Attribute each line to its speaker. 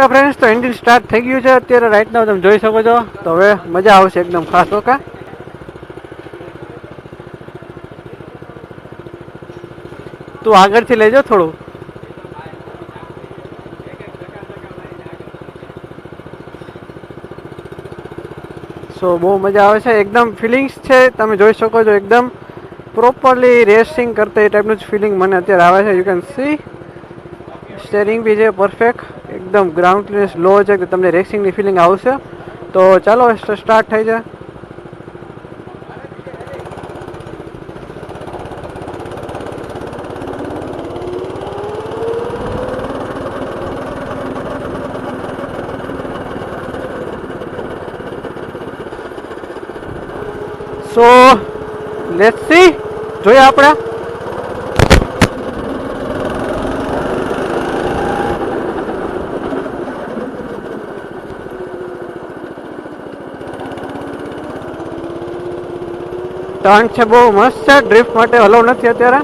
Speaker 1: Okay friends, તો engine start થઈ ગયું છે અત્યારે રાઈટ નાવ, તમે જોઈ શકો છો. તો હવે મજા આવશે એકદમ ખાસ. ઓકે, તું આગળથી લેજો થોડું. સો બહુ મજા આવે છે, એકદમ ફિલિંગ્સ છે તમે જોઈ શકો છો. એકદમ પ્રોપરલી રેસિંગ કરતા એ ટાઈપનું જ ફિલિંગ મને અત્યારે આવે છે. યુ કેન સી સ્ટેરિંગ બી છે પરફેક્ટ, એકદમ ગ્રાઉન્ડ ક્લિયરન્સ લો છે કે તમને રેસિંગની ફિલિંગ આવશે. તો ચાલો સ્ટાર્ટ થઈ જાય. સો લેટ્સ સી, જોઈએ આપણે. ટર્ન છે બહુ મસ્ત છે, ડ્રિફ્ટ માટે હલો નથી અત્યારે.